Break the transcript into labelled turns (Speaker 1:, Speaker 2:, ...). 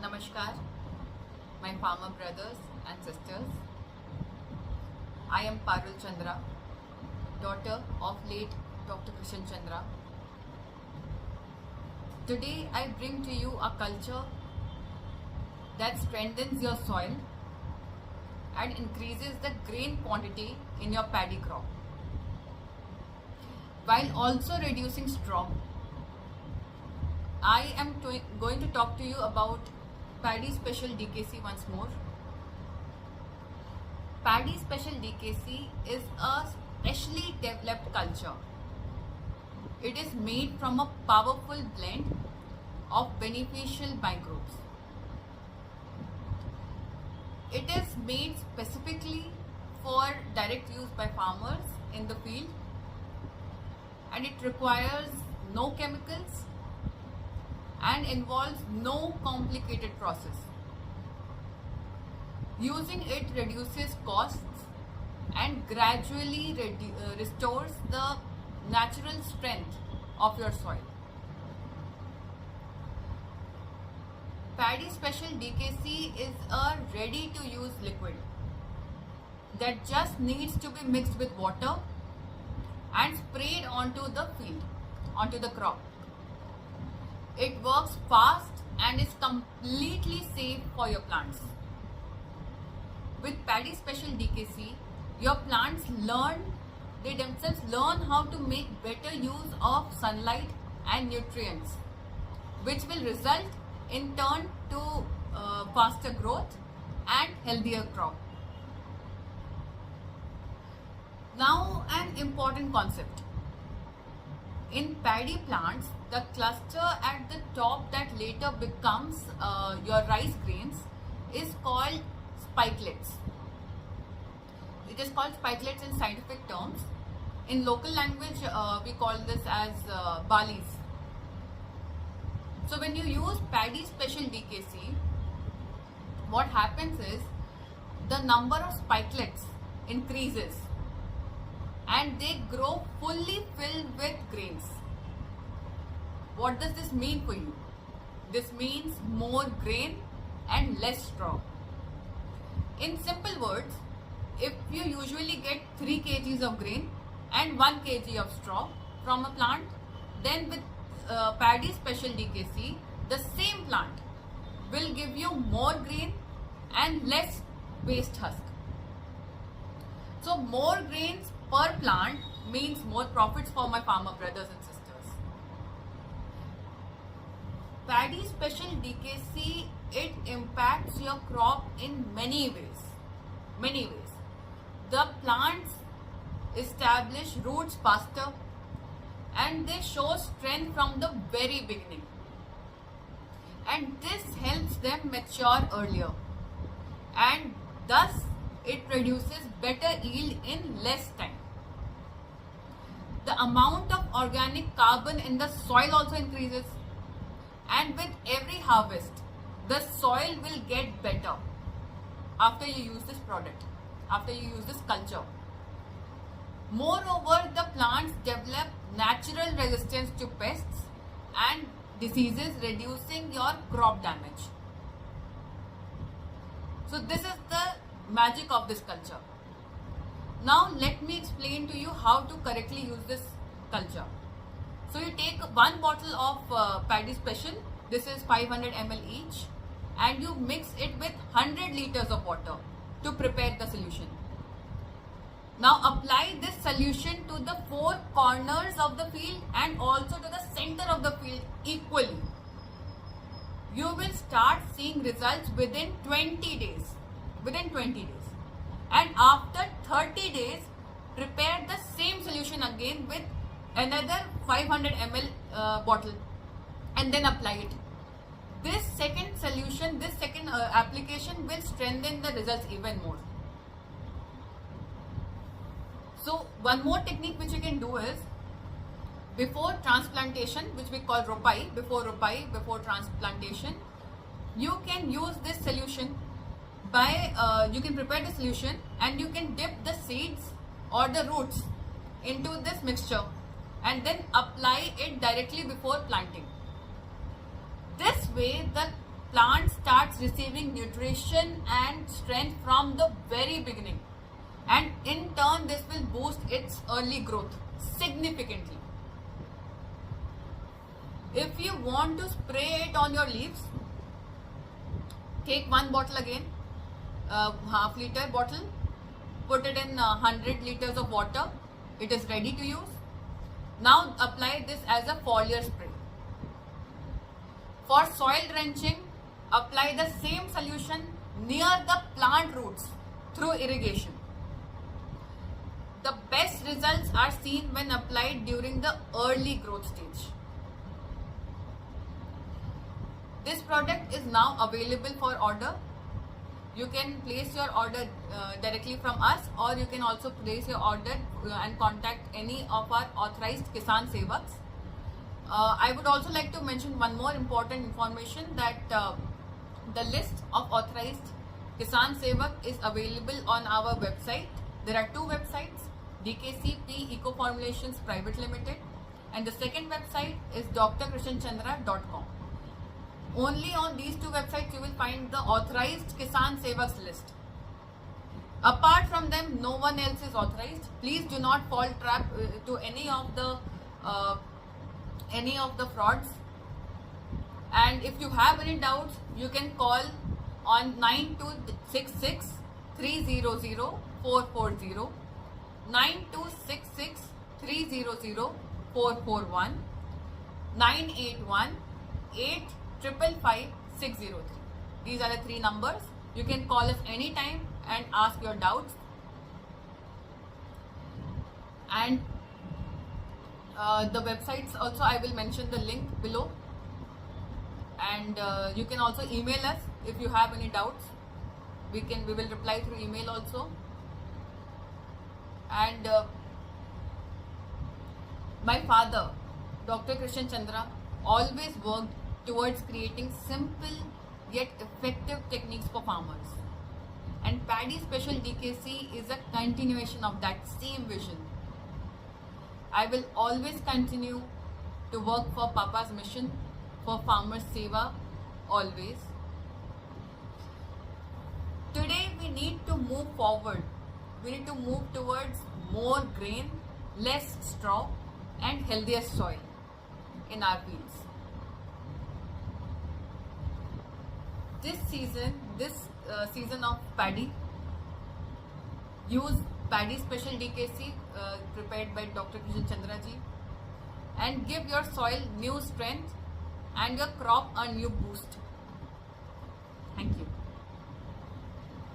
Speaker 1: Namaskar, my farmer brothers and sisters. I am Parul Chandra, daughter of late Dr. Krishan Chandra. Today I bring to you a culture that strengthens your soil and increases the grain quantity in your paddy crop, while also reducing straw. I am going to talk to you about Paddy Special DKC once more. Paddy Special DKC is a specially developed culture. It is made from a powerful blend of beneficial microbes. It is made specifically for direct use by farmers in the field, and it requires no chemicals and involves no complicated process. Using it reduces costs and gradually restores the natural strength of your soil. Paddy Special DKC is a ready to use liquid that just needs to be mixed with water and sprayed onto the field, onto the crop. It works fast and is completely safe for your plants. With Paddy Special DKC, your plants they themselves learn how to make better use of sunlight and nutrients, which will result in turn to faster growth and healthier crop. Now, an important concept. In paddy plants, the cluster at the top that later becomes your rice grains is called spikelets. It is called spikelets in scientific terms. In local language, we call this as barleys. So when you use Paddy Special DKC, what happens is the number of spikelets increases and they grow fully filled with grains. What does this mean for you? This means more grain and less straw. In simple words, if you usually get 3 kgs of grain and 1 kg of straw from a plant, then with Paddy Special DKC, the same plant will give you more grain and less waste husk. So more grains per plant means more profits for my farmer brothers and sisters. Paddy Special DKC, it impacts your crop in many ways. Many ways. The plants establish roots faster and they show strength from the very beginning. And this helps them mature earlier. And thus it produces better yield in less time. The amount of organic carbon in the soil also increases, and with every harvest the soil will get better after you use this product, after you use this culture. Moreover, the plants develop natural resistance to pests and diseases, reducing your crop damage. So this is the magic of this culture. Now let me explain to you how to correctly use this culture. So you take 1 bottle of Paddy Special, this is 500 ml each, and you mix it with 100 liters of water to prepare the solution. Now apply this solution to the 4 corners of the field and also to the center of the field equally. You will start seeing results within 20 days. And after 30 days, prepare the same solution again with another 500 ml bottle and then apply it. This second solution, this second application will strengthen the results even more. So one more technique which you can do is, before transplantation, which we call ropai, before transplantation, you can use this solution by, you can prepare the solution and you can dip the seeds or the roots into this mixture and then apply it directly before planting. This way the plant starts receiving nutrition and strength from the very beginning, and in turn this will boost its early growth significantly. If you want to spray it on your leaves, take one bottle again, half liter bottle, put it in 100 liters of water. It is ready to use. Now apply this as a foliar spray. For soil drenching, apply the same solution near the plant roots through irrigation. The best results are seen when applied during the early growth stage. This product is now available for order. You can place your order directly from us, or you can also place your order and contact any of our authorized Kisan Sevaks. I would also like to mention one more important information, that the list of authorized Kisan Sevak is available on our website. There are two websites, DKCP Eco Formulations Private Limited, and the second website is drkrishanchandra.com. Only on these two websites you will find the authorized Kisan Sevaks list. Apart from them, no one else is authorized. Please do not fall trap to any of the frauds. And if you have any doubts, you can call on 9266 300 440, 9266 300 441, 981 855 603. These are the three numbers. You can call us anytime and ask your doubts. And the websites also, I will mention the link below. And you can also email us if you have any doubts. We will reply through email also. And my father, Dr. Krishan Chandra, always worked towards creating simple yet effective techniques for farmers. And Paddy Special DKC is a continuation of that same vision. I will always continue to work for Papa's mission, for Farmers Seva, always. Today we need to move forward. We need to move towards more grain, less straw, and healthier soil in our fields. This season of paddy, use Paddy Special DKC prepared by Dr. Krishan Chandra ji, and give your soil new strength and your crop a new boost.